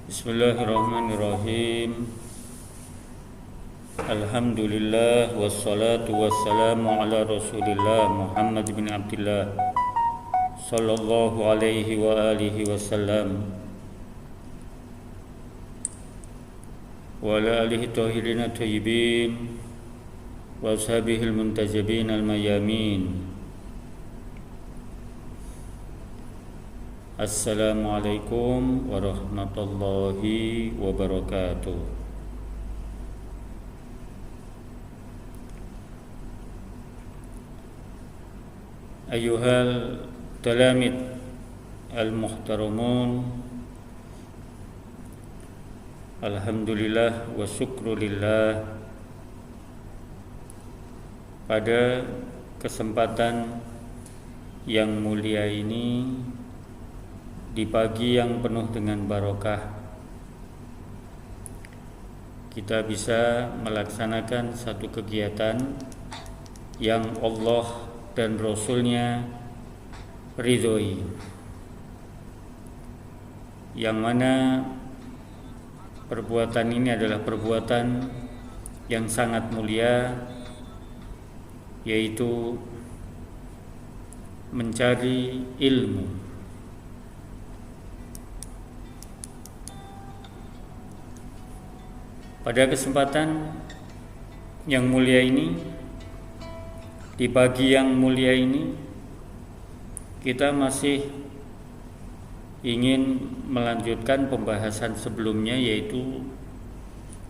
Bismillahirrahmanirrahim. Alhamdulillah wassalatu wassalamu ala Rasulillah Muhammad bin Abdullah sallallahu alaihi wa alihi wasallam wa ala alihi tahirin at-tayyibin wa ashabihil muntajabin al-mayamin. Assalamualaikum warahmatullahi wabarakatuh. Ayyuhal talamid al-muhtaramun, alhamdulillah wa syukrulillah. Pada kesempatan yang mulia ini, di pagi yang penuh dengan barokah, kita bisa melaksanakan satu kegiatan yang Allah dan Rasul-Nya ridhoi, yang mana perbuatan ini adalah perbuatan yang sangat mulia, yaitu mencari ilmu. Pada kesempatan yang mulia ini, di pagi yang mulia ini, kita masih ingin melanjutkan pembahasan sebelumnya, yaitu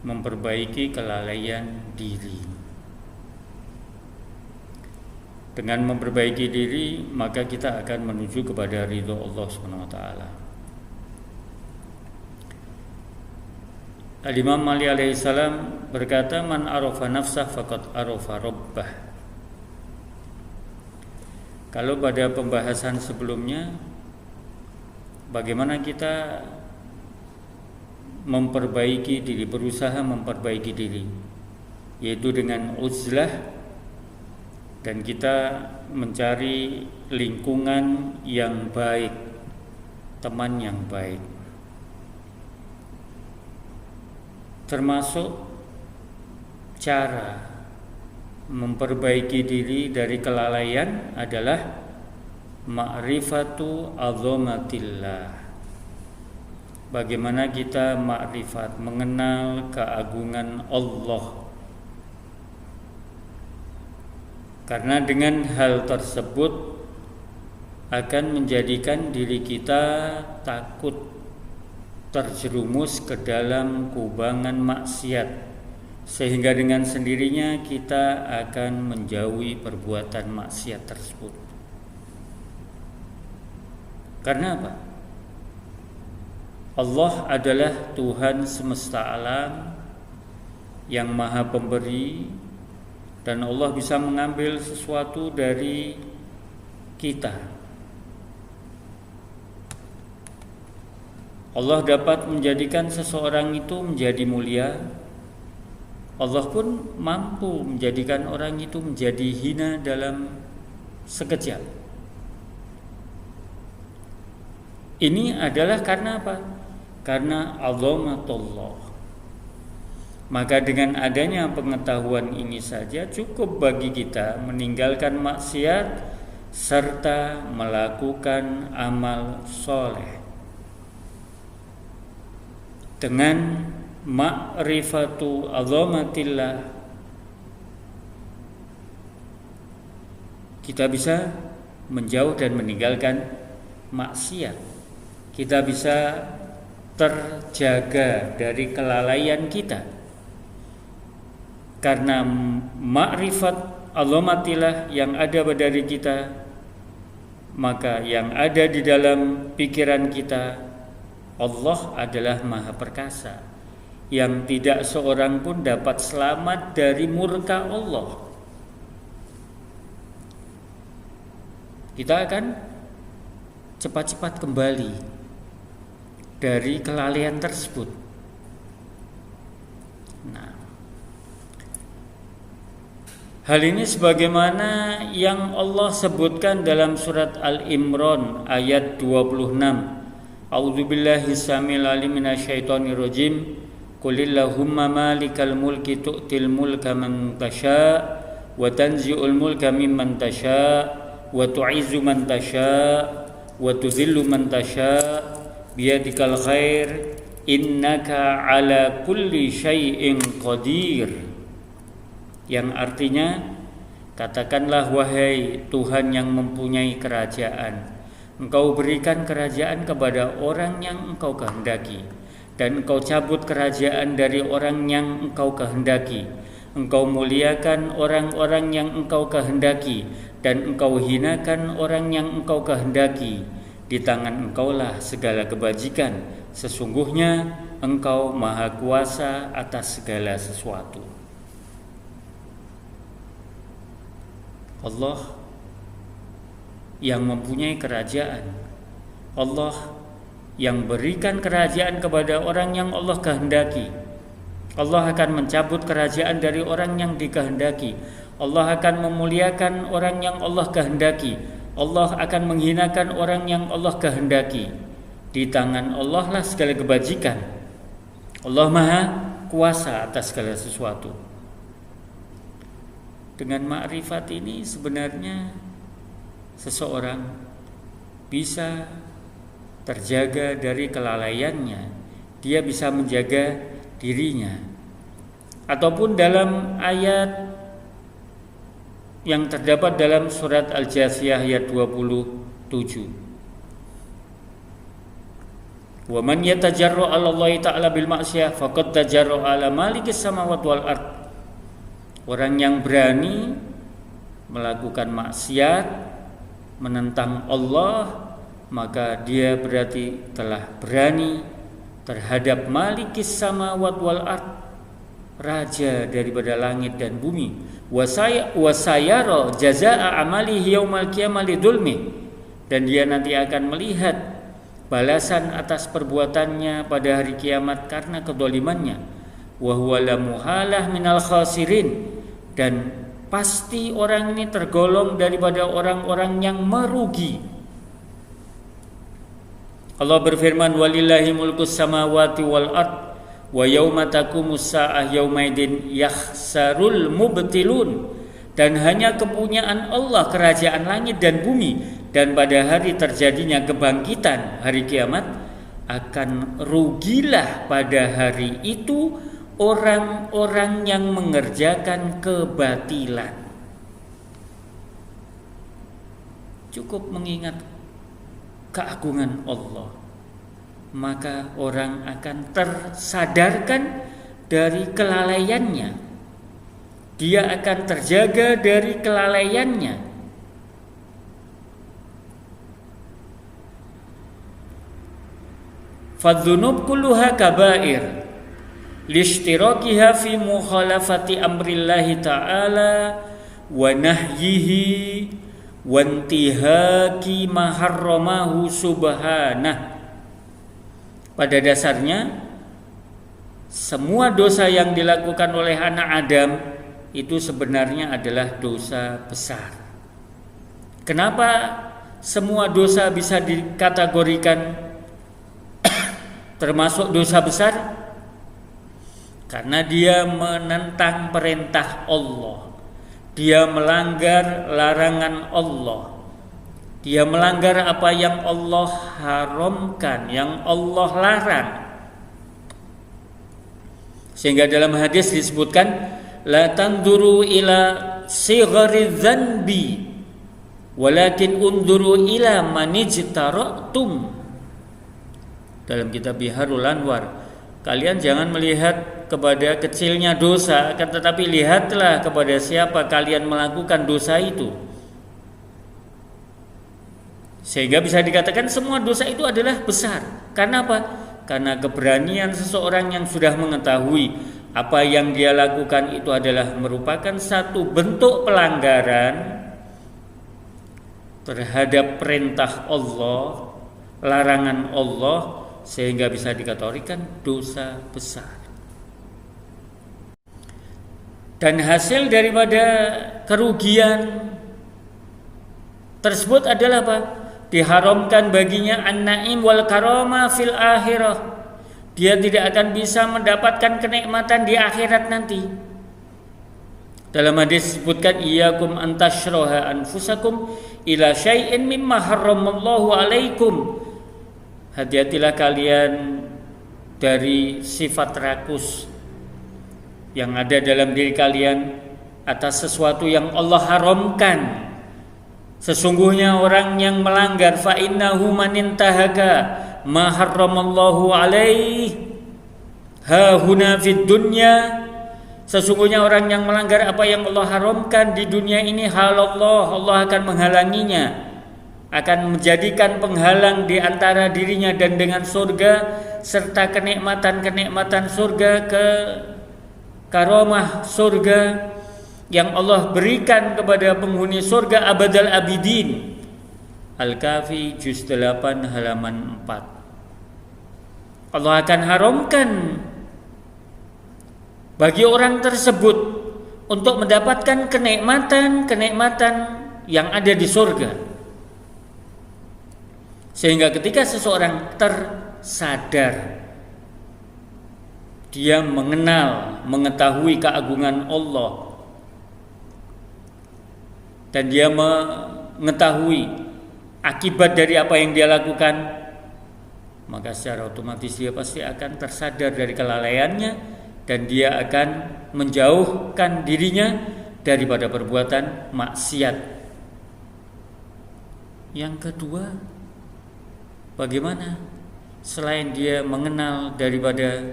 memperbaiki kelalaian diri. Dengan memperbaiki diri, maka kita akan menuju kepada ridho Allah SWT. Al-Imam Ali alaihissalam berkata, man arafa nafsah faqad arafa rabbah. Kalau pada pembahasan sebelumnya, bagaimana kita memperbaiki diri, berusaha memperbaiki diri, yaitu dengan uzlah, dan kita mencari lingkungan yang baik, teman yang baik. Termasuk cara memperbaiki diri dari kelalaian adalah ma'rifatu azamatillah. Bagaimana kita ma'rifat, mengenal keagungan Allah. Karena dengan hal tersebut akan menjadikan diri kita takut terjerumus ke dalam kubangan maksiat, sehingga dengan sendirinya kita akan menjauhi perbuatan maksiat tersebut. Karena apa? Allah adalah Tuhan semesta alam yang maha pemberi, dan Allah bisa mengambil sesuatu dari kita. Allah dapat menjadikan seseorang itu menjadi mulia. Allah pun mampu menjadikan orang itu menjadi hina dalam sekejap. Ini adalah karena apa? Karena azamatullah. Maka dengan adanya pengetahuan ini saja cukup bagi kita meninggalkan maksiat serta melakukan amal soleh. Dengan ma'rifatu azamatillah, kita bisa menjauh dan meninggalkan maksiat. Kita bisa terjaga dari kelalaian kita. Karena ma'rifat azamatillah yang ada pada diri kita, maka yang ada di dalam pikiran kita, Allah adalah maha perkasa, yang tidak seorang pun dapat selamat dari murka Allah. Kita akan cepat-cepat kembali dari kelalaian tersebut. Nah, hal ini sebagaimana yang Allah sebutkan dalam surat Al-Imran ayat 26. A'udzubillahi samil alim minasyaitonir rajim. Qulillahumma malikal mulki tu'til mulka man tasha wa tanzi'ul mulka mimman tasha wa tu'izzu man tasha wa tudhillu man tasha biyadikal khair innaka ala kulli syai'in qadir. Yang artinya, katakanlah wahai Tuhan yang mempunyai kerajaan, Engkau berikan kerajaan kepada orang yang Engkau kehendaki, dan Engkau cabut kerajaan dari orang yang Engkau kehendaki. Engkau muliakan orang-orang yang Engkau kehendaki, dan Engkau hinakan orang yang Engkau kehendaki. Di tangan Engkaulah segala kebajikan. Sesungguhnya Engkau maha kuasa atas segala sesuatu. Allah yang mempunyai kerajaan, Allah yang berikan kerajaan kepada orang yang Allah kehendaki. Allah akan mencabut kerajaan dari orang yang dikehendaki. Allah akan memuliakan orang yang Allah kehendaki. Allah akan menghinakan orang yang Allah kehendaki. Di tangan Allah lah segala kebajikan. Allah maha kuasa atas segala sesuatu. Dengan makrifat ini sebenarnya seseorang bisa terjaga dari kelalaiannya. Dia bisa menjaga dirinya. Ataupun dalam ayat yang terdapat dalam surat Al-Jasiyah ayat 27. Wa man yatajarra 'ala Allah ta'ala bil ma'siyah faqad tajarra 'ala malikis samawati wal ard. Orang yang berani melakukan maksiat, menentang Allah, maka dia berarti telah berani terhadap malikis samawati wal ard, raja daripada langit dan bumi. Wasayara jazaa amalihi yaumal qiyamah lidzulmi, dan dia nanti akan melihat balasan atas perbuatannya pada hari kiamat karena kedolimannya. Wa huwa la muhalah minal khasirin, dan pasti orang ini tergolong daripada orang-orang yang merugi. Allah berfirman, walillahi mulkus samawati wal ard wa yauma taqumus saa'ah yaumaidin yakhsarul mubtilun. Dan hanya kepunyaan Allah kerajaan langit dan bumi, dan pada hari terjadinya kebangkitan hari kiamat akan rugilah pada hari itu orang-orang yang mengerjakan kebatilan. Cukup mengingat keagungan Allah, maka orang akan tersadarkan dari kelalaiannya. Dia akan terjaga dari kelalaiannya. Fadzunub kulluha kabair lishtirakiha fi mukhalafati amrillahi ta'ala wa nahyihi wa intihaki maharramahu subhanah. Pada dasarnya semua dosa yang dilakukan oleh anak Adam itu sebenarnya adalah dosa besar. Kenapa semua dosa bisa dikategorikan termasuk dosa besar? Karena dia menentang perintah Allah, dia melanggar larangan Allah, dia melanggar apa yang Allah haramkan, yang Allah larang. Sehingga dalam hadis disebutkan, la tanduru ila sighari dzanbi walakin unduru ila manijtaratum. Dalam kitab Biharul Anwar, kalian jangan melihat kepada kecilnya dosa, akan tetapi lihatlah kepada siapa kalian melakukan dosa itu. Sehingga bisa dikatakan semua dosa itu adalah besar. Karena apa? Karena keberanian seseorang yang sudah mengetahui apa yang dia lakukan itu adalah merupakan satu bentuk pelanggaran terhadap perintah Allah, larangan Allah, sehingga bisa dikategorikan dosa besar. Dan hasil daripada kerugian tersebut adalah apa? diharamkan baginya an-naim wal karama fil akhirah. Dia tidak akan bisa mendapatkan kenikmatan di akhirat nanti. Dalam hadis disebutkan iyyakum an tashraha anfusakum ila syai'in mimma harramallahu alaikum. Hati-hatilah kalian dari sifat rakus yang ada dalam diri kalian atas sesuatu yang Allah haramkan. Sesungguhnya orang yang melanggar fa innahu man intahaka ma harramallahu alaih ha huna fid dunya. Sesungguhnya orang yang melanggar apa yang Allah haramkan di dunia ini, Allah akan menghalanginya, akan menjadikan penghalang di antara dirinya dan dengan surga serta kenikmatan-kenikmatan surga, ke karomah surga yang Allah berikan kepada penghuni surga abadal abidin. Al-Kahfi juz 8 halaman 4. Allah akan haramkan bagi orang tersebut untuk mendapatkan kenikmatan yang ada di surga. Sehingga ketika seseorang tersadar, dia mengetahui keagungan Allah, dan dia mengetahui akibat dari apa yang dia lakukan, maka secara otomatis dia pasti akan tersadar dari kelalaiannya, dan dia akan menjauhkan dirinya daripada perbuatan maksiat. Yang kedua, bagaimana selain dia mengenal daripada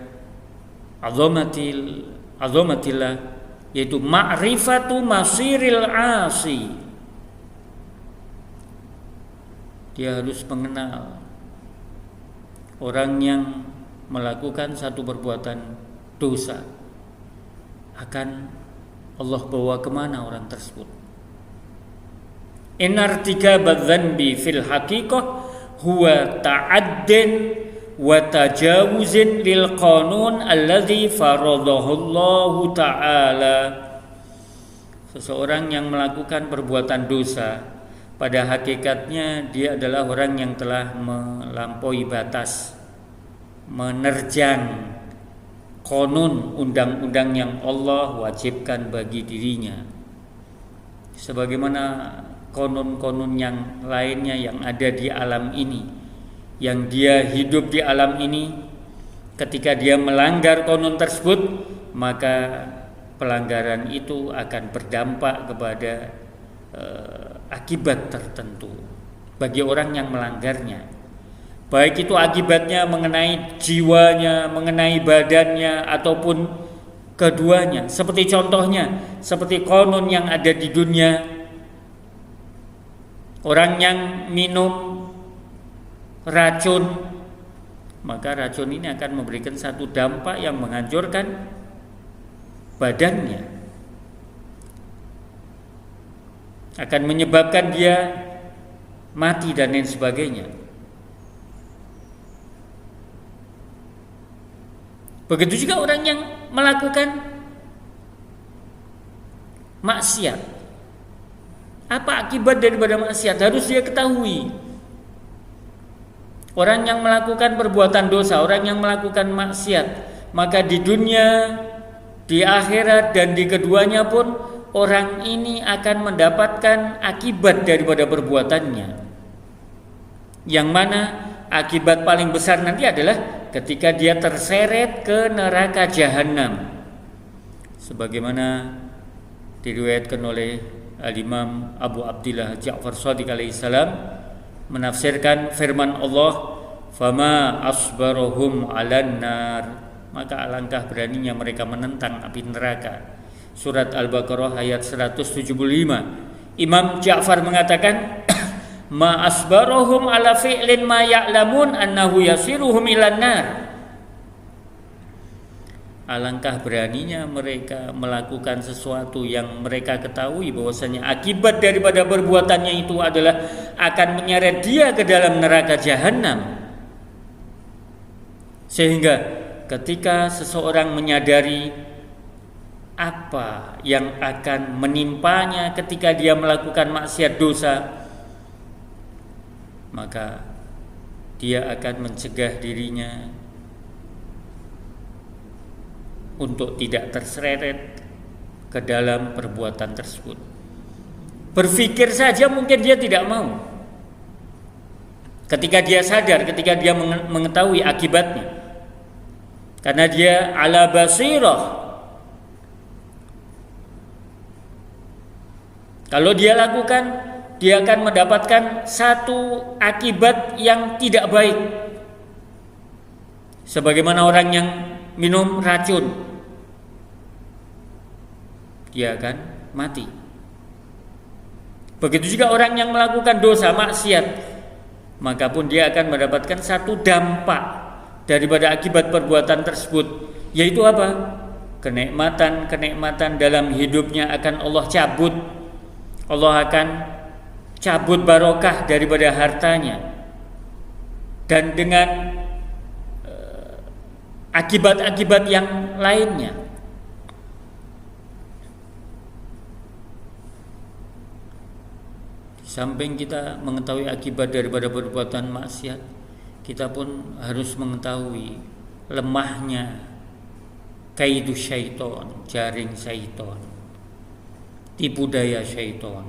azamatillah, yaitu ma'rifatu masiril asi. Dia harus mengenal orang yang melakukan satu perbuatan dosa akan Allah bawa kemana orang tersebut. Inartikabadz dzanbi fil haqiqah huwa ta'addin wa tajawuzin lil qanun alladzi faradahu Allah ta'ala. Seseorang yang melakukan perbuatan dosa, pada hakikatnya dia adalah orang yang telah melampaui batas, menerjang konun undang-undang yang Allah wajibkan bagi dirinya, sebagaimana konun-konun yang lainnya yang ada di alam ini, yang dia hidup di alam ini. Ketika dia melanggar konun tersebut, maka pelanggaran itu akan berdampak kepada akibat tertentu bagi orang yang melanggarnya. Baik itu akibatnya mengenai jiwanya, mengenai badannya, ataupun keduanya. Seperti contohnya, seperti konun yang ada di dunia. Orang yang minum racun, maka racun ini akan memberikan satu dampak yang menghancurkan badannya, akan menyebabkan dia mati dan lain sebagainya. Begitu juga orang yang melakukan maksiat. Apa akibat daripada maksiat? Harus dia ketahui. Orang yang melakukan perbuatan dosa, orang yang melakukan maksiat, maka di dunia, di akhirat, dan di keduanya pun orang ini akan mendapatkan akibat daripada perbuatannya. Yang mana akibat paling besar nanti adalah ketika dia terseret ke neraka jahanam, sebagaimana diriwayatkan oleh Al-Imam Abu Abdillah Ja'far Shadiq alaihi salam menafsirkan firman Allah, fama asbarahum 'alan nar, maka alangkah beraninya mereka menentang api neraka. Surat Al-Baqarah ayat 175. Imam Ja'far mengatakan ma asbarahum ala fi'lin ma ya'lamun annahu yasiruhum ilan nar. Alangkah beraninya mereka melakukan sesuatu yang mereka ketahui bahwasanya akibat daripada perbuatannya itu adalah akan menyeret dia ke dalam neraka jahanam. Sehingga ketika seseorang menyadari apa yang akan menimpanya ketika dia melakukan maksiat dosa, maka dia akan mencegah dirinya untuk tidak terseret ke dalam perbuatan tersebut. Berpikir saja mungkin dia tidak mau. Ketika dia sadar, ketika dia mengetahui akibatnya, karena dia ala basirah. Kalau dia lakukan, dia akan mendapatkan satu akibat yang tidak baik. Sebagaimana orang yang minum racun, dia akan mati. Begitu juga orang yang melakukan dosa maksiat, maka pun dia akan mendapatkan satu dampak daripada akibat perbuatan tersebut, yaitu apa? Kenikmatan dalam hidupnya akan Allah cabut. Allah akan cabut barokah daripada hartanya, dan dengan akibat-akibat yang lainnya. Di samping kita mengetahui akibat daripada perbuatan maksiat, kita pun harus mengetahui lemahnya kaidu syaitan, jaring syaitan, tipu daya syaitan.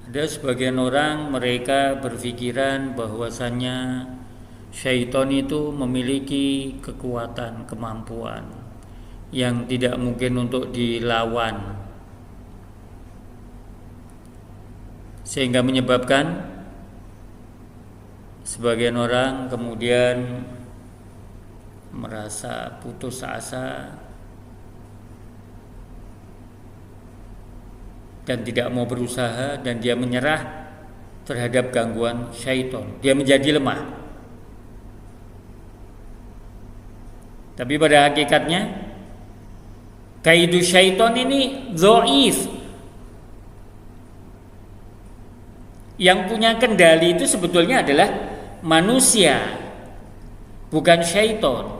Ada sebagian orang, mereka berpikiran bahwasannya syaitan itu memiliki kekuatan, kemampuan yang tidak mungkin untuk dilawan, sehingga menyebabkan sebagian orang kemudian merasa putus asa dan tidak mau berusaha, dan dia menyerah terhadap gangguan syaitan. Dia menjadi lemah. Tapi pada hakikatnya kaidu syaitan ini dhaif. Yang punya kendali itu sebetulnya adalah manusia, bukan syaitan.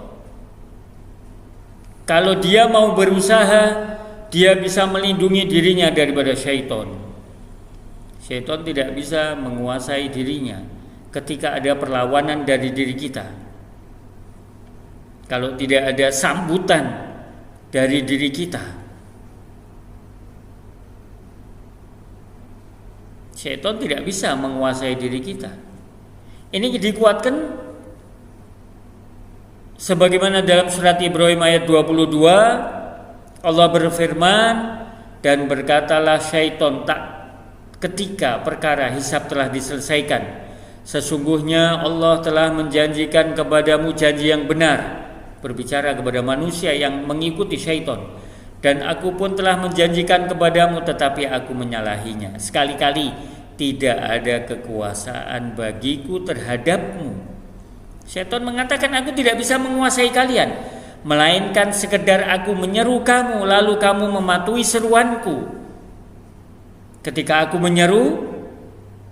Kalau dia mau berusaha, dia bisa melindungi dirinya daripada syaitan. Syaitan tidak bisa menguasai dirinya ketika ada perlawanan dari diri kita. Kalau tidak ada sambutan dari diri kita, syaitan tidak bisa menguasai diri kita. Ini dikuatkan sebagaimana dalam surat Ibrahim ayat 22, Allah berfirman, dan berkatalah syaitan ketika perkara hisab telah diselesaikan, sesungguhnya Allah telah menjanjikan kepadamu janji yang benar, berbicara kepada manusia yang mengikuti syaitan, dan aku pun telah menjanjikan kepadamu tetapi aku menyalahinya. Sekali-kali tidak ada kekuasaan bagiku terhadapmu. Syaitan mengatakan, aku tidak bisa menguasai kalian, melainkan sekedar aku menyeru kamu, lalu kamu mematuhi seruanku. Ketika aku menyeru,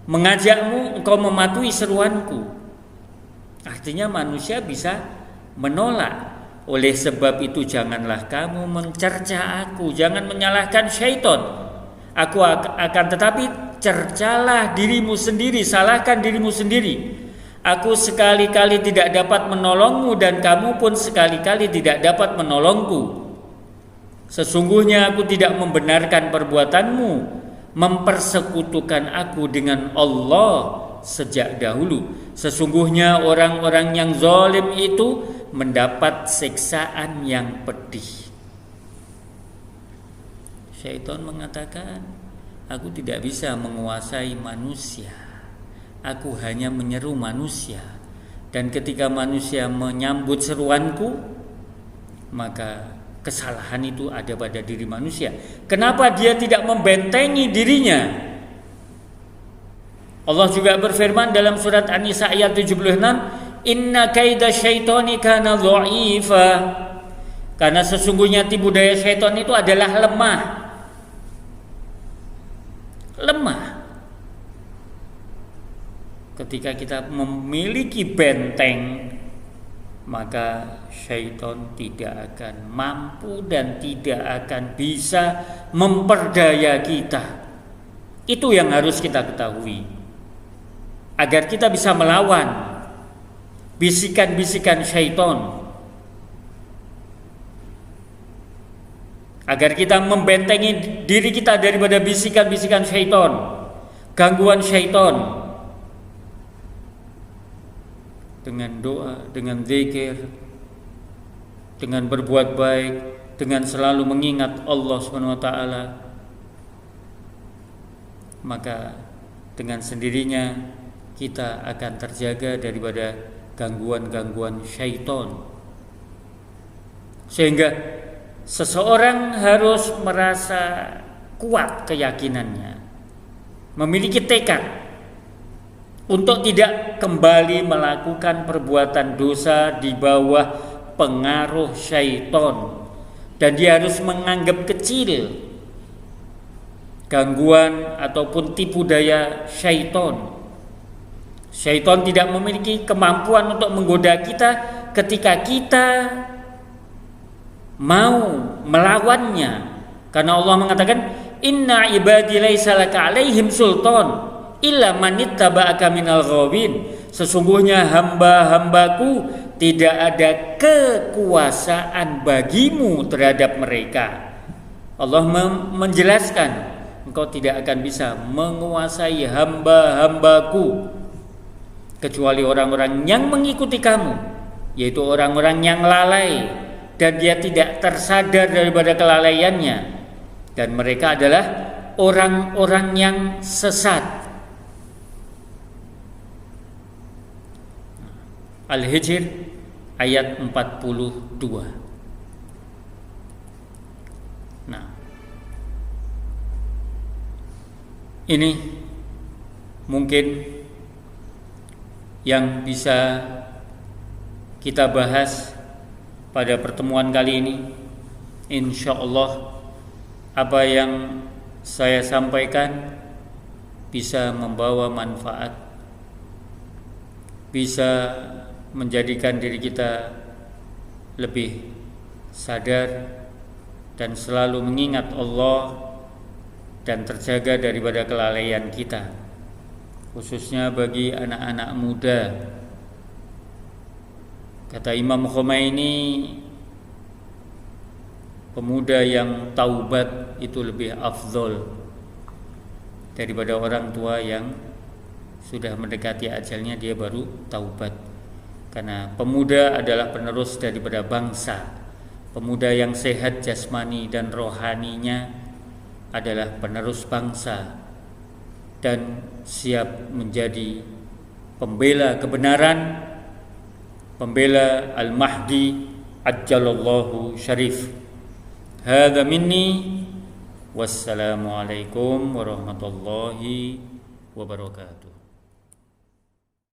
mengajakmu, engkau mematuhi seruanku. Artinya manusia bisa menolak. Oleh sebab itu janganlah kamu mencerca aku, jangan menyalahkan syaitan. Aku akan tetapi cercalah dirimu sendiri, salahkan dirimu sendiri. Aku sekali-kali tidak dapat menolongmu, dan kamu pun sekali-kali tidak dapat menolongku. Sesungguhnya aku tidak membenarkan perbuatanmu mempersekutukan aku dengan Allah sejak dahulu. Sesungguhnya orang-orang yang zalim itu mendapat siksaan yang pedih. Syaitan mengatakan, aku tidak bisa menguasai manusia. Aku hanya menyeru manusia, dan ketika manusia menyambut seruanku, maka kesalahan itu ada pada diri manusia. Kenapa dia tidak membentengi dirinya? Allah juga berfirman dalam surat An-Nisa ayat 76, inna kaida syaitani kana dha'ifa. Karena sesungguhnya tipu daya syaitan itu adalah lemah. Ketika kita memiliki benteng, maka syaitan tidak akan mampu dan tidak akan bisa memperdaya kita. Itu yang harus kita ketahui. agar kita bisa melawan bisikan-bisikan syaitan, agar kita membentengi diri kita daripada bisikan-bisikan syaitan, gangguan syaitan, dengan doa, dengan zikir, dengan berbuat baik, dengan selalu mengingat Allah Subhanahu wa taala, maka dengan sendirinya kita akan terjaga daripada gangguan-gangguan syaitan. Sehingga seseorang harus merasa kuat keyakinannya, memiliki tekad untuk tidak kembali melakukan perbuatan dosa di bawah pengaruh syaitan, dan dia harus menganggap kecil gangguan ataupun tipu daya syaitan. Syaitan tidak memiliki kemampuan untuk menggoda kita ketika kita mau melawannya, karena Allah mengatakan inna ibadi laisa laka alaihim sultan illa manittaba'aka minal ghawin. Sesungguhnya hamba-hambaku tidak ada kekuasaan bagimu terhadap mereka. Allah menjelaskan, engkau tidak akan bisa menguasai hamba-hambaku kecuali orang-orang yang mengikuti kamu, yaitu orang-orang yang lalai dan dia tidak tersadar daripada kelalaiannya, dan mereka adalah orang-orang yang sesat. Al-Hijr ayat 42. Nah, ini mungkin yang bisa kita bahas pada pertemuan kali ini. Insya Allah apa yang saya sampaikan bisa membawa manfaat, bisa menjadikan diri kita lebih sadar dan selalu mengingat Allah dan terjaga daripada kelalaian kita, khususnya bagi anak-anak muda. Kata Imam Khomeini, pemuda yang taubat itu lebih afdol daripada orang tua yang sudah mendekati ajalnya dia baru taubat. Karena pemuda adalah penerus daripada bangsa. Pemuda yang sehat jasmani dan rohaninya adalah penerus bangsa dan siap menjadi pembela kebenaran, pembela Al-Mahdi ajjalallahu syarif. Hadza minni, wassalamualaikum warahmatullahi wabarakatuh.